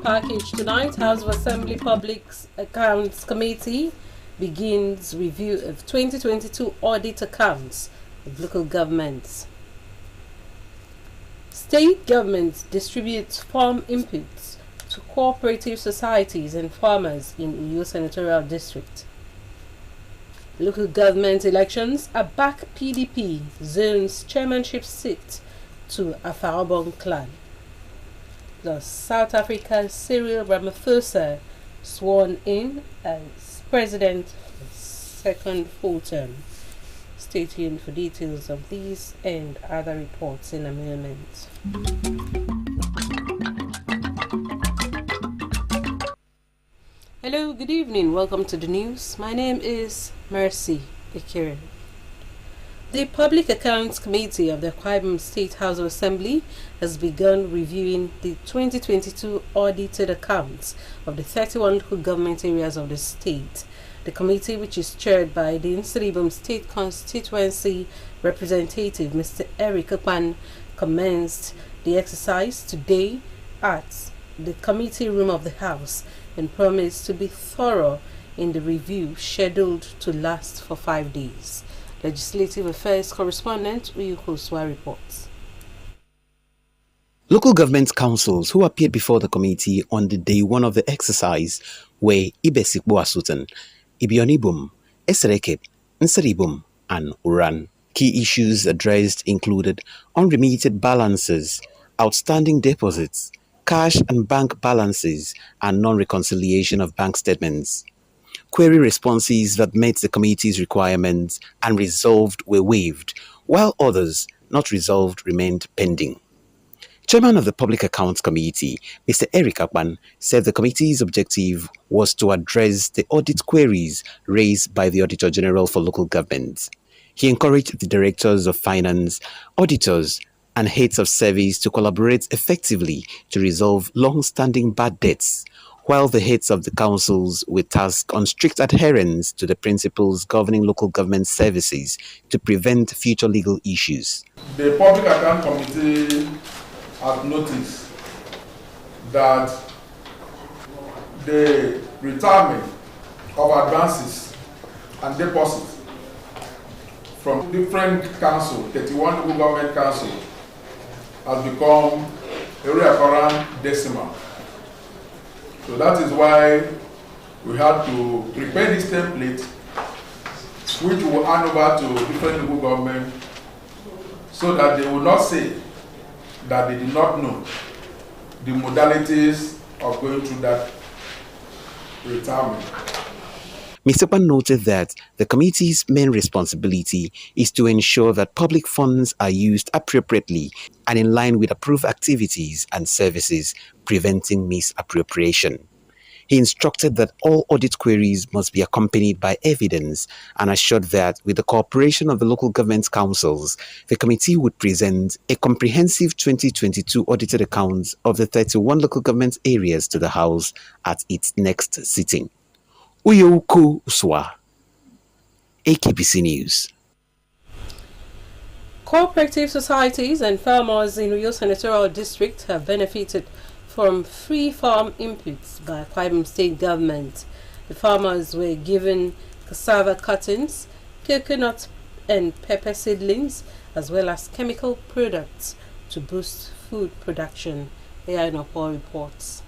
package tonight. House of Assembly Public Accounts Committee begins review of 2022 audit accounts of local governments. State governments distribute farm inputs to cooperative societies and farmers in Uyo Senatorial District. Local government elections are back. PDP zones chairmanship seat to Afarabong clan. Plus, South Africa's Cyril Ramaphosa sworn in as president for the second full term. Stay tuned for details of these and other reports in a moment. Hello, good evening. Welcome to the news. My name is Mercy Ikere. The Public Accounts Committee of the Akwa Ibom State House of Assembly has begun reviewing the 2022 audited accounts of the 31 local government areas of the state. The committee, which is chaired by the Ibom State Constituency Representative Mr. Eric Akpan, commenced the exercise today at the committee room of the House and promised to be thorough in the review scheduled to last for 5 days. Legislative Affairs Correspondent Uyuko Swa reports. Local government councils who appeared before the committee on the day one of the exercise were Ibesikbo Asutan, Ibionibum, Eserekep, Nseribum, and Uran. Key issues addressed included unremitted balances, outstanding deposits, cash and bank balances, and non-reconciliation of bank statements. Query responses that met the committee's requirements and resolved were waived, while others not resolved remained pending. Chairman of the Public Accounts Committee, Mr. Eric Akpan, said the committee's objective was to address the audit queries raised by the Auditor General for local governments. He encouraged the directors of finance, auditors, and heads of service to collaborate effectively to resolve long-standing bad debts, while the heads of the councils were tasked on strict adherence to the principles governing local government services to prevent future legal issues. The Public Account Committee has noticed that the retirement of advances and deposits from different councils, 31 local government councils, has become a recurrent decimal. So that is why we had to prepare this template, which we will hand over to different local government, so that they will not say that they did not know the modalities of going through that retirement. Mr. Pan noted that the committee's main responsibility is to ensure that public funds are used appropriately and in line with approved activities and services, preventing misappropriation. He instructed that all audit queries must be accompanied by evidence and assured that, with the cooperation of the local government councils, the committee would present a comprehensive 2022 audited accounts of the 31 local government areas to the House at its next sitting. Uyuko Swa, AKBC News. Cooperative societies and farmers in Uyo Senatorial District have benefited from free farm inputs by Akwa Ibom State Government. The farmers were given cassava cuttings, coconut and pepper seedlings, as well as chemical products to boost food production. AI Nopo reports.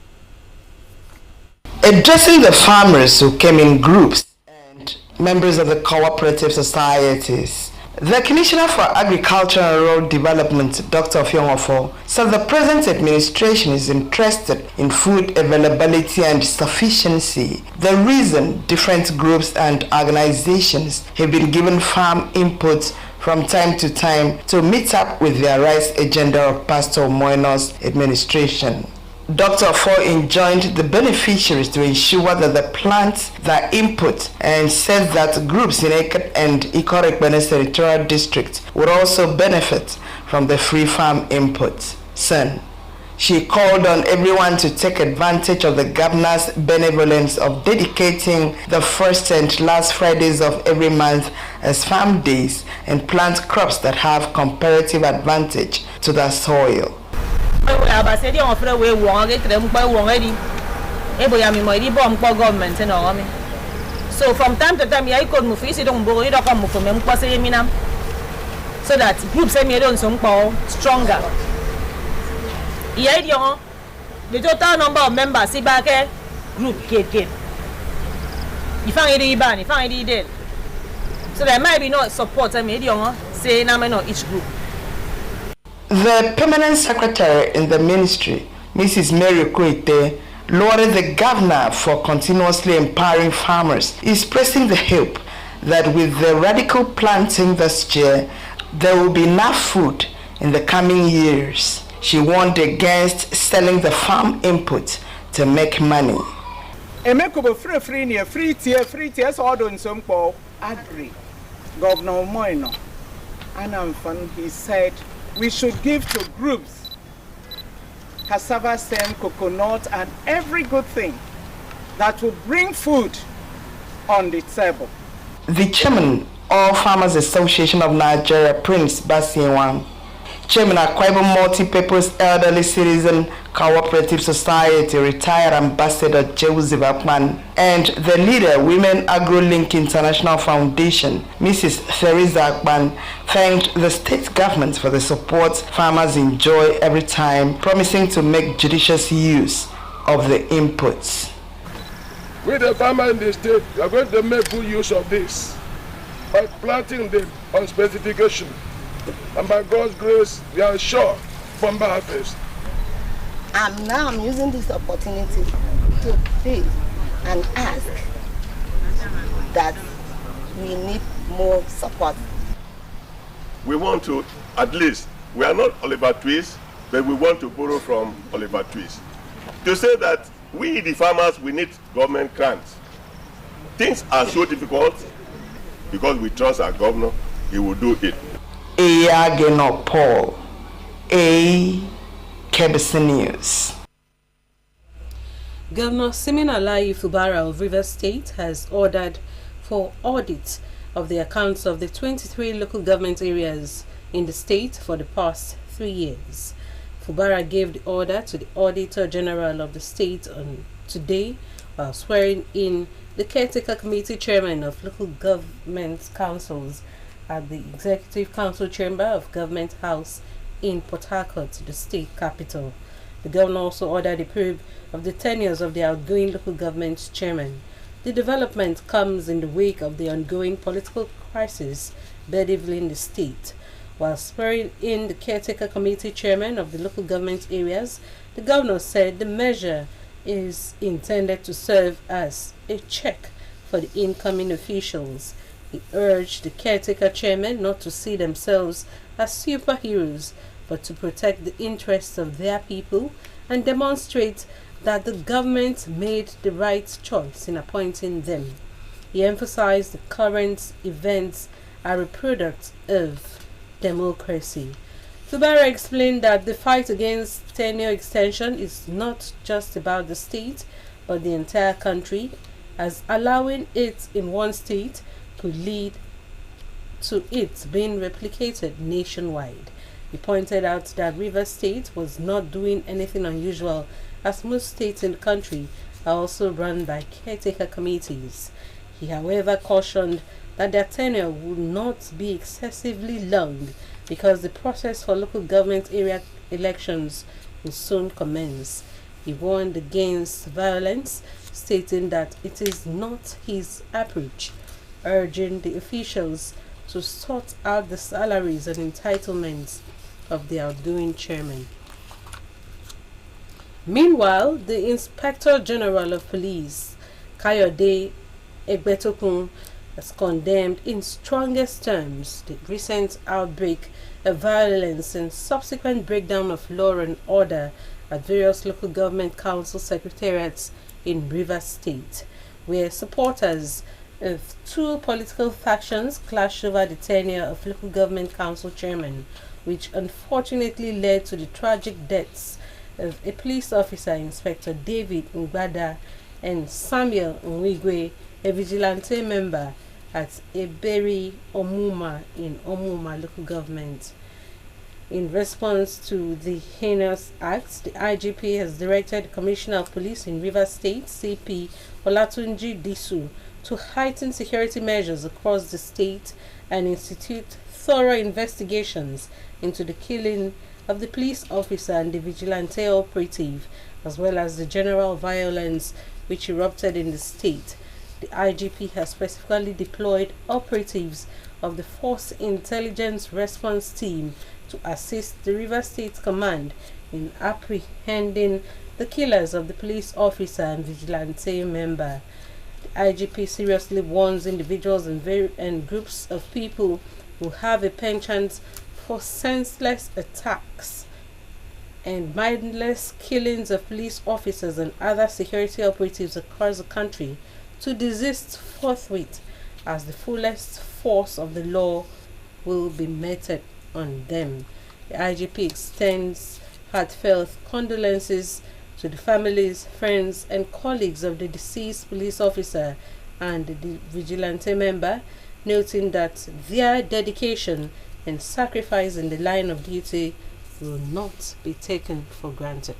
Addressing the farmers who came in groups and members of the cooperative societies, the Commissioner for Agriculture and Rural Development, Dr. Fiongofo, said the present administration is interested in food availability and sufficiency. The reason different groups and organizations have been given farm inputs from time to time to meet up with their rice agenda of Pastor Moino's administration. Dr. Fo enjoined the beneficiaries to ensure that the plants their input and said that groups in Eket and Ikorekbene Senatorial District would also benefit from the free farm input. She called on everyone to take advantage of the governor's benevolence of dedicating the first and last Fridays of every month as farm days and plant crops that have comparative advantage to the soil. abasedi on frɛ we won get dem kpa won edi ebo ya mi mo edi bom kpa government na o mi so from time to time ya ikon mu fi si don bo ni do kom mu ko mem kpa se yeminam so that group say me don so kpa stronger ya edi on the total number of members si ba ke group get ifan edi ban ifan edi del so there might be no support me edi on say na me no each group. The permanent secretary in the ministry, Mrs. Mary Koite, lauded the governor for continuously empowering farmers, expressing the hope that with the radical planting this year, there will be enough food in the coming years. She warned against selling the farm input to make money. Free so on some call agri. Governor Moino, and he said we should give to groups cassava stem, coconut, and every good thing that will bring food on the table. The chairman of Farmers Association of Nigeria, Prince Basiwan, chairman of Akwa Ibom Multi-Purpose Elderly Citizen Cooperative Society, retired Ambassador Joseph Akman, and the leader, Women AgroLink International Foundation, Mrs. Theresa Akman, thanked the state government for the support farmers enjoy every time, promising to make judicious use of the inputs. We, the farmers in the state, we are going to make good use of this by planting them on specification. And by God's grace, we are sure from harvest. And now I'm using this opportunity to plead and ask that we need more support. We want to, at least, we are not Oliver Twist, but we want to borrow from Oliver Twist. To say that we, the farmers, we need government grants. Things are so difficult because we trust our governor, he will do it. Eyageno Paul, AKBC News. Governor Siminalayi Fubara of Rivers State has ordered for audit of the accounts of the 23 local government areas in the state for the past 3 years. Fubara gave the order to the Auditor General of the state on today while swearing in the Caretaker Committee Chairman of Local Government Councils at the Executive Council Chamber of Government House in Port Harcourt, the state capital. The governor also ordered a probe of the tenures of the outgoing local government chairman. The development comes in the wake of the ongoing political crisis bedeviling the state. While swearing in the Caretaker Committee Chairman of the local government areas, the governor said the measure is intended to serve as a check for the incoming officials. He urged the Caretaker Chairman not to see themselves as superheroes, but to protect the interests of their people and demonstrate that the government made the right choice in appointing them. He emphasized the current events are a product of democracy. Fubara explained that the fight against tenure extension is not just about the state, but the entire country, as allowing it in one state could lead to it being replicated nationwide. He pointed out that Rivers State was not doing anything unusual, as most states in the country are also run by caretaker committees. He, however, cautioned that their tenure would not be excessively long because the process for local government area elections will soon commence. He warned against violence, stating that it is not his approach, urging the officials to sort out the salaries and entitlements of the outgoing chairman. Meanwhile, the Inspector General of Police, Kayode Egbetokun, has condemned in strongest terms the recent outbreak of violence and subsequent breakdown of law and order at various local government council secretariats in Rivers State, where supporters of two political factions clashed over the tenure of local government council chairman, which unfortunately led to the tragic deaths of a police officer, Inspector David Ngbada, and Samuel Nwigwe, a vigilante member at Eberi Omuma in Omuma local government. In response to the heinous acts, the IGP has directed the Commissioner of Police in Rivers State, CP Olatunji Disu, to heighten security measures across the state and institute thorough investigations into the killing of the police officer and the vigilante operative, as well as the general violence which erupted in the state. The IGP has specifically deployed operatives of the Force Intelligence Response Team to assist the River State Command in apprehending the killers of the police officer and vigilante member. The IGP seriously warns individuals and groups of people who have a penchant for senseless attacks and mindless killings of police officers and other security operatives across the country to desist forthwith, as the fullest force of the law will be meted on them. The IGP extends heartfelt condolences to the families, friends, and colleagues of the deceased police officer and the vigilante member, noting that their dedication and sacrifice in the line of duty will not be taken for granted.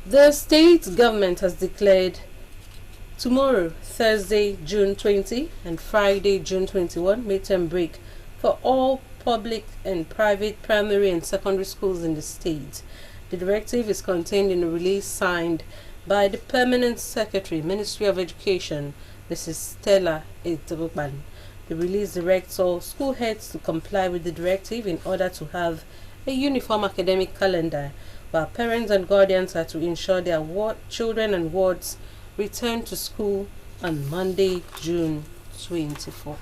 The state government has declared tomorrow, Thursday, June 20, and Friday, June 21, midterm break for all public and private primary and secondary schools in the state. The directive is contained in a release signed by the Permanent Secretary, Ministry of Education, Mrs. Stella Etoban. The release directs all school heads to comply with the directive in order to have a uniform academic calendar, while parents and guardians are to ensure their children and wards return to school on Monday, June 24.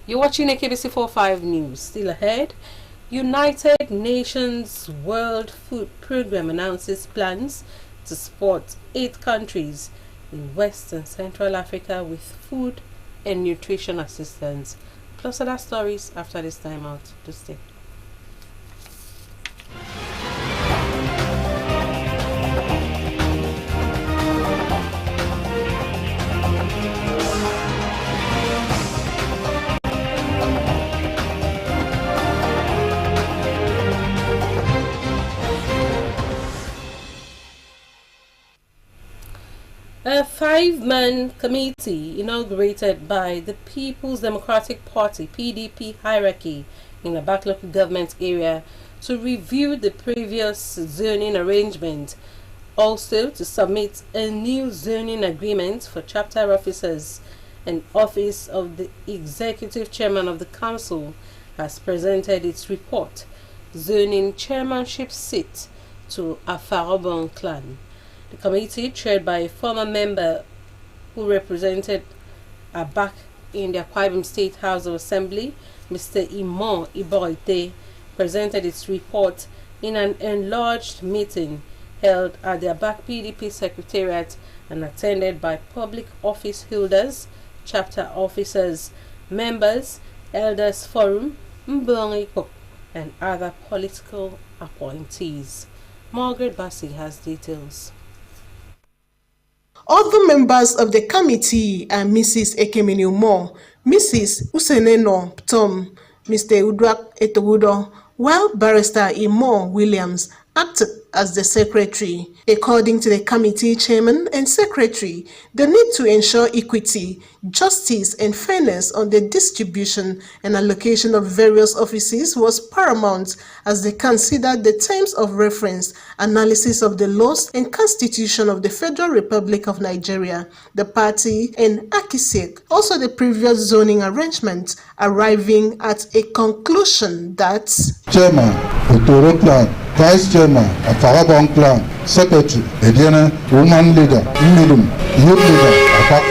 You're watching AKBC 45 News. Still ahead, United Nations World Food Programme announces plans to support 8 countries in West and Central Africa with food and nutrition assistance. Plus other stories after this time out. To stay. A 5-man committee inaugurated by the People's Democratic Party (PDP) hierarchy in the Abak local government area to review the previous zoning arrangement, also to submit a new zoning agreement for chapter officers and office of the executive chairman of the council, has presented its report, zoning chairmanship seat to Afarobon clan. The committee, chaired by a former member who represented Abak in the Akwa Ibom State House of Assembly, Mr. Imon Iboite, presented its report in an enlarged meeting held at the Abak PDP Secretariat and attended by public office holders, chapter officers, members, elders forum, Mbongi, and other political appointees. Margaret Bassi has details. Other members of the committee are Mrs. Ekemini Umo, Mrs. Useneno Tom, Mr. Udrak Etogudo, while Barrister Imo Williams acted as the secretary. According to the committee chairman and secretary, the need to ensure equity, justice, and fairness on the distribution and allocation of various offices was paramount as they considered the terms of reference, analysis of the laws and constitution of the Federal Republic of Nigeria, the party, and AKBC, also the previous zoning arrangement, arriving at a conclusion that Chairman, Otoro Clan, Vice Chairman, Afarabon Clan, Secretary, Ediana, Woman Leader, Medium, Youth Leader, Apak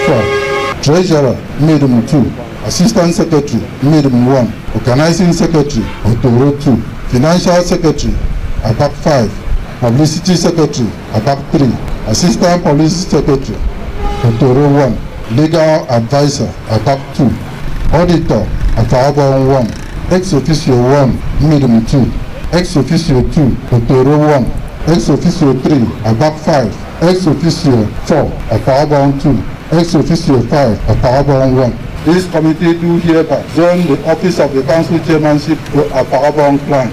4, Treasurer, Medium 2, Assistant Secretary, Medium 1, Organizing Secretary, Otoro 2, Financial Secretary, Apak 5, Publicity Secretary, Apak 3, Assistant Police Secretary, Otoro 1, Legal Advisor, Apak 2, Auditor, Afarabon 1, Ex Officio 1, Medium 2, Ex Officio 2, Otoro 1, Ex Officio 3, Abak 5, Ex Officio 4, Afarabon 2, Ex Officio 5, Afarabon 1, This committee do hereby zone the office of the council chairmanship to a Parabon clan.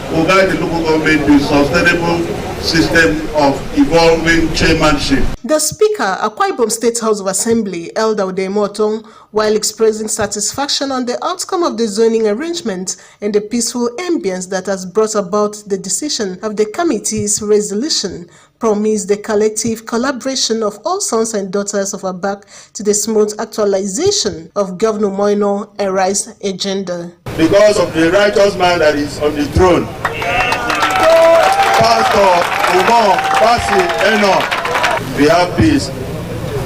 To guide the local government to sustainable system of evolving chairmanship. The Speaker, Akwa Ibom State House of Assembly, Elder Odemotong, while expressing satisfaction on the outcome of the zoning arrangement and the peaceful ambience that has brought about the decision of the committee's resolution, promised the collective collaboration of all sons and daughters of Abak to the smooth actualization of Governor Moino Erai's agenda. Because of the righteous man that is on the throne, Pastor Umar Basi Eno, we have peace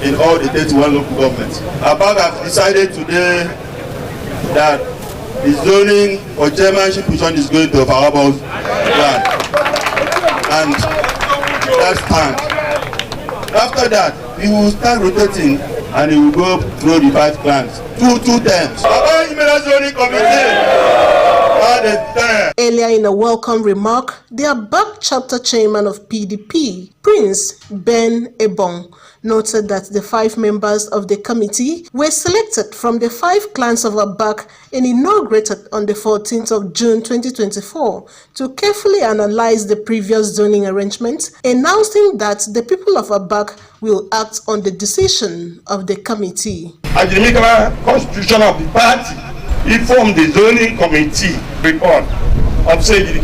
in all the 31 local governments. Abak have decided today that the zoning or chairmanship position is going to Parabon's land. And that stands. After that, we will start rotating and it will go through the 5 clans. Two terms. Zoning committee. Earlier in a welcome remark, the Abak chapter chairman of PDP, Prince Ben Ebong, noted that the 5 members of the committee were selected from the 5 clans of Abak and inaugurated on the 14th of June 2024 to carefully analyze the previous zoning arrangement, announcing that the people of Abak will act on the decision of the committee. As the legal constitution of the party, he formed the zoning committee report of say the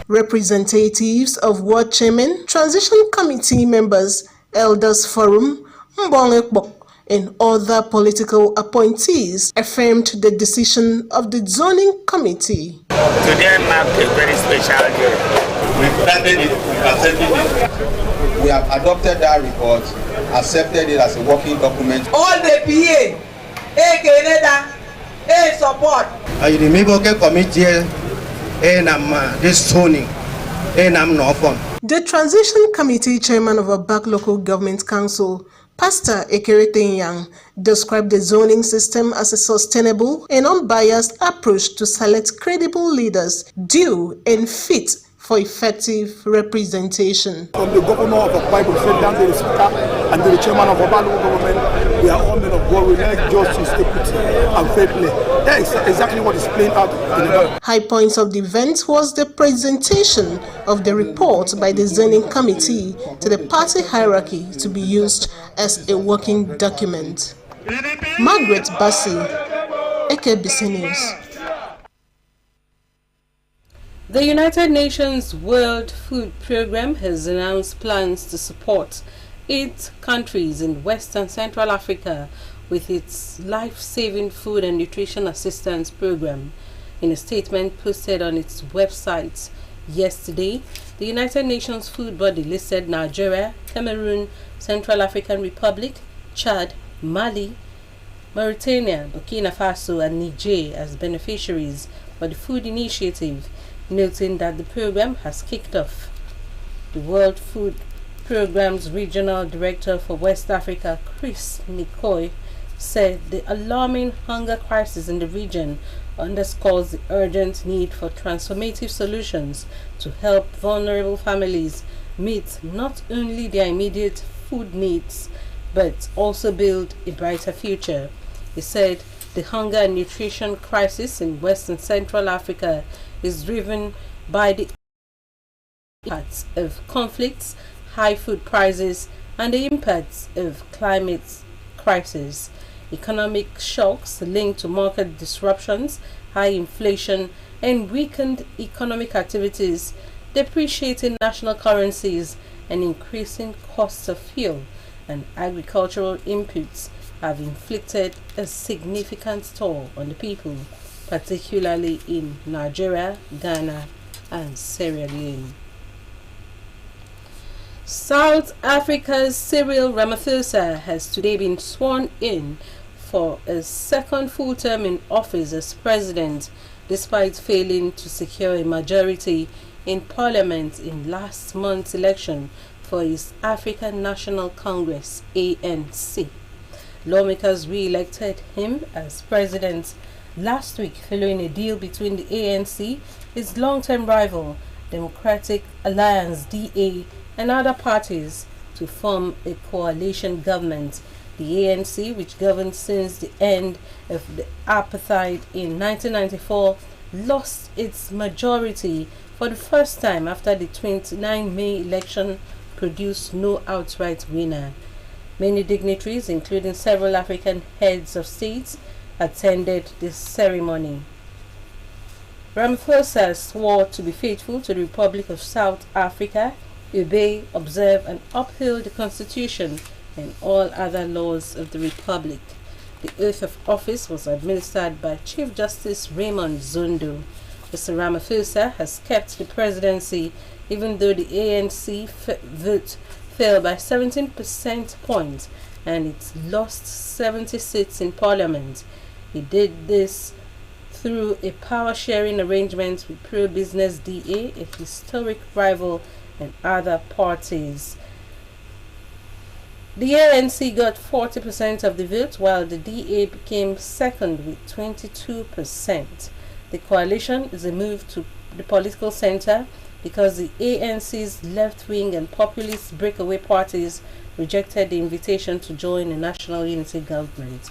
representatives of ward chairman, transition committee members, elders forum, Mbong and other political appointees affirmed the decision of the zoning committee. Today marked a very special day. We planted it, we accepted it. We have adopted that report, accepted it as a working document. All the PA, A support. I the committee, this zoning, the transition committee chairman of Abak Local Government Council, Pastor Ekerete Yang, described the zoning system as a sustainable and unbiased approach to select credible leaders due and fit for effective representation. From the governor of Akwa Ibom State down to the speaker and to the chairman of Abak local government, we are all men of God. We like justice, equity, and fair play. That is exactly what is playing out in the High points of the event was the presentation of the report by the zoning committee to the party hierarchy to be used as a working document. Margaret Bassi, AKBC News. The United Nations World Food Programme has announced plans to support 8 countries in West and Central Africa with its life-saving food and nutrition assistance program. In a statement posted on its website yesterday, the United Nations food body listed Nigeria, Cameroon, Central African Republic, Chad, Mali, Mauritania, Burkina Faso and Niger as beneficiaries for the food initiative, noting that the program has kicked off. The World Food Programme's Regional Director for West Africa, Chris Nikoy, said the alarming hunger crisis in the region underscores the urgent need for transformative solutions to help vulnerable families meet not only their immediate food needs, but also build a brighter future. He said the hunger and nutrition crisis in West and Central Africa is driven by the impacts of conflicts, high food prices, and the impacts of climate crisis. Economic shocks linked to market disruptions, high inflation, and weakened economic activities, depreciating national currencies, and increasing costs of fuel and agricultural inputs have inflicted a significant toll on the people, particularly in Nigeria, Ghana, and Sierra Leone. South Africa's Cyril Ramaphosa has today been sworn in for a second full term in office as president, despite failing to secure a majority in parliament in last month's election for his African National Congress, ANC. Lawmakers re-elected him as president last week following a deal between the ANC, his long-term rival, Democratic Alliance DA, and other parties to form a coalition government. The ANC, which governed since the end of the apartheid in 1994, lost its majority for the first time after the 29 May election produced no outright winner. Many dignitaries, including several African heads of states, attended this ceremony. Ramaphosa swore to be faithful to the Republic of South Africa, obey, observe, and uphold the Constitution and all other laws of the Republic. The oath of office was administered by Chief Justice Raymond Zondo. Mr. Ramaphosa has kept the presidency even though the ANC vote fell by 17% points and it lost 70 seats in parliament. He did this through a power-sharing arrangement with pro-business DA, a historic rival, and other parties. The ANC got 40% of the vote, while the DA became second with 22%. The coalition is a move to the political center because the ANC's left-wing and populist breakaway parties rejected the invitation to join a national unity government.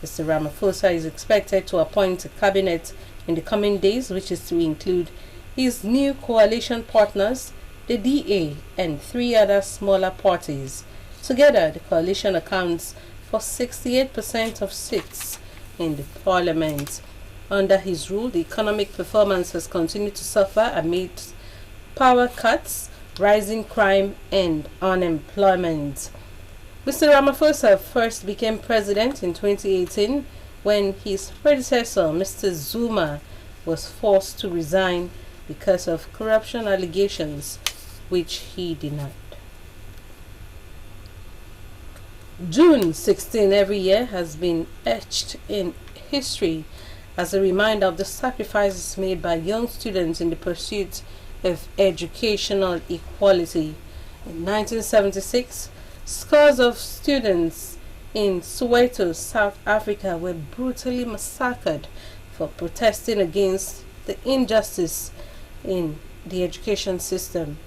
Mr. Ramaphosa is expected to appoint a cabinet in the coming days, which is to include his new coalition partners, the DA, and 3 other smaller parties. Together, the coalition accounts for 68% of seats in the parliament. Under his rule, the economic performance has continued to suffer amid power cuts, rising crime, and unemployment. Mr. Ramaphosa first became president in 2018 when his predecessor, Mr. Zuma, was forced to resign because of corruption allegations, which he denied. June 16 every year has been etched in history as a reminder of the sacrifices made by young students in the pursuit of educational equality. In 1976, scores of students in Soweto, South Africa were brutally massacred for protesting against the injustice in the education system.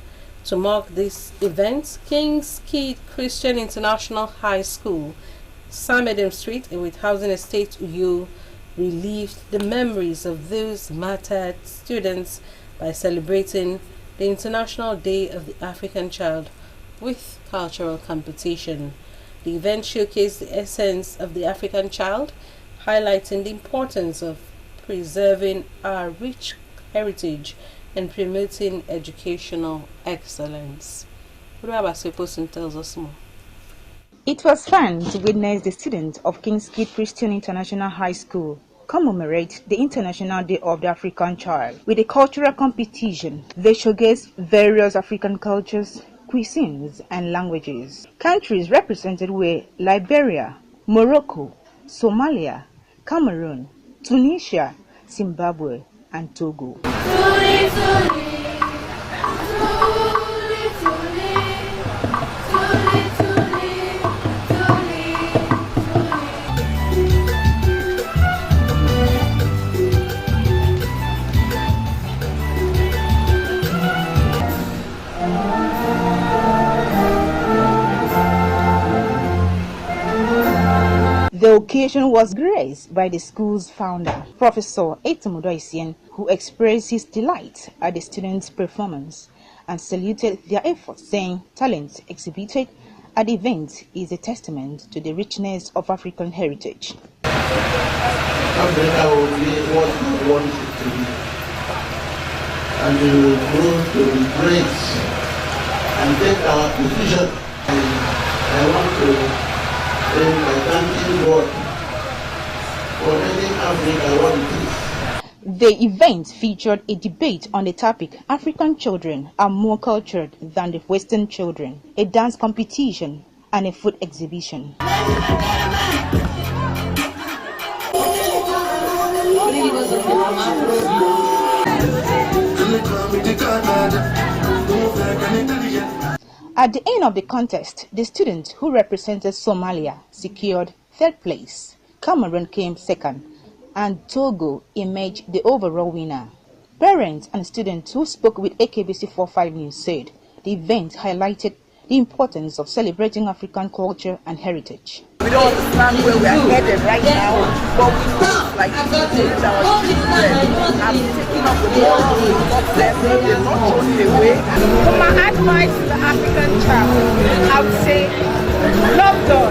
To mark this event, King's Kid Christian International High School, Samedem Street, with housing estate Uyo, relived the memories of those martyred students by celebrating the International Day of the African Child with cultural competition. The event showcased the essence of the African child, highlighting the importance of preserving our rich heritage and promoting educational excellence. Rabbi Person tells us more. It was fun to witness the students of King's Kid Christian International High School commemorate the International Day of the African Child with a cultural competition. They showcased various African cultures, cuisines, and languages. Countries represented were Liberia, Morocco, Somalia, Cameroon, Tunisia, Zimbabwe, and Togo. The occasion was graced by the school's founder, Professor Etemudo Isien, who expressed his delight at the students' performance and saluted their efforts, saying talent exhibited at the event is a testament to the richness of African heritage. Africa will be what we want it to be, and we will grow to be great and take our position. I want to end by thanking God for making Africa what it is. The event featured a debate on the topic African children are more cultured than the Western children, a dance competition, and a food exhibition. At the end of the contest, the students who represented Somalia secured third place, Cameroon came second, and Togo emerged the overall winner. Parents and students who spoke with AKBC 45 News said The event highlighted the importance of celebrating African culture and heritage. We don't understand where we are headed right now, but we feel like our children have taken up the moral of them, they're not throwing it away. For my advice to the African child, I would say, love God,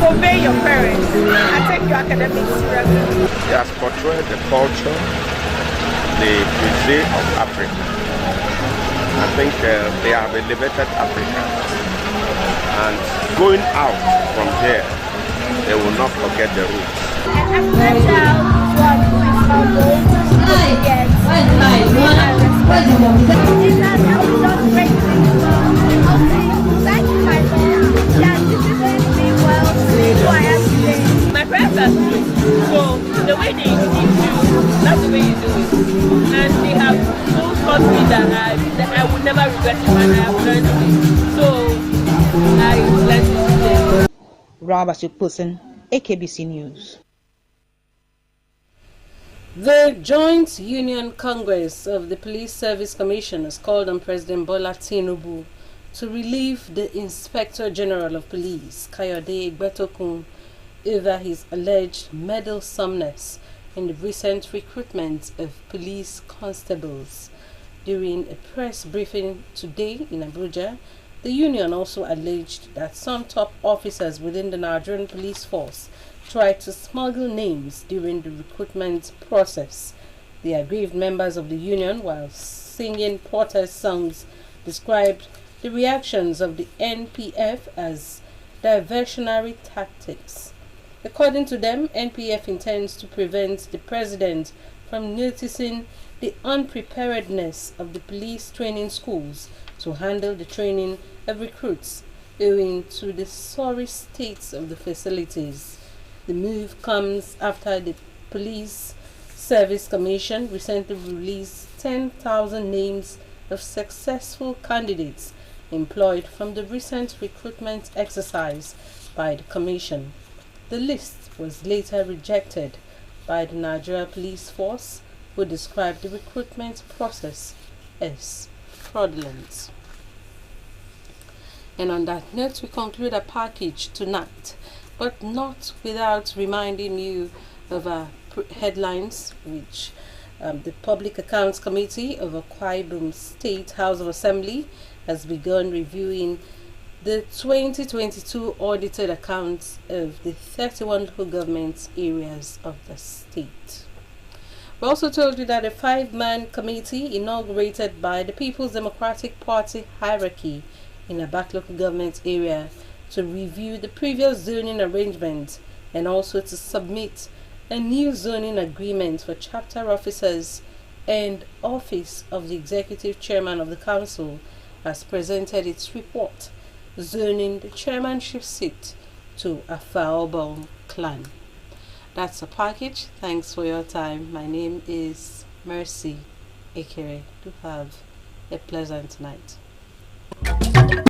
obey your parents, and take your academics seriously. He has portrayed the culture, the cuisine of Africa. I think they have elevated Africa, and going out from here, they will not forget the roots. An African child who is humble, yes, is not just great things. Thank you, my mom, that disciplined me well to who I am today. My parents are strict, so the way they teach you, that's the way you do it. And they have so taught me that I would never regret it, and I have learned it. So I learned it today. Rabashik Pusin, AKBC News. The Joint Union Congress of the Police Service Commissioners called on President Bola Tinubu to relieve the Inspector General of Police, Kayode Egbetokun, over his alleged meddlesomeness in the recent recruitment of police constables. During a press briefing today in Abuja, the union also alleged that some top officers within the Nigerian police force tried to smuggle names during the recruitment process. The aggrieved members of the union, while singing protest songs, described the reactions of the NPF as diversionary tactics. According to them, NPF intends to prevent the president from noticing the unpreparedness of the police training schools to handle the training of recruits owing to the sorry states of the facilities. The move comes after the Police Service Commission recently released 10,000 names of successful candidates employed from the recent recruitment exercise by the Commission. The list was later rejected by the Nigeria Police Force, who described the recruitment process as fraudulent. And on that note, we conclude our package tonight, but not without reminding you of our headlines, which the Public Accounts Committee of Akwa Ibom State House of Assembly has begun reviewing the 2022 audited accounts of the 31 local government areas of the state. We also told you that a 5-man committee inaugurated by the People's Democratic Party hierarchy in a back local government area to review the previous zoning arrangement and also to submit a new zoning agreement for chapter officers and office of the executive chairman of the council has presented its report zoning the chairmanship seat to a Faobong clan. That's a package. Thanks for your time. My name is Mercy Ekere. Do have a pleasant night.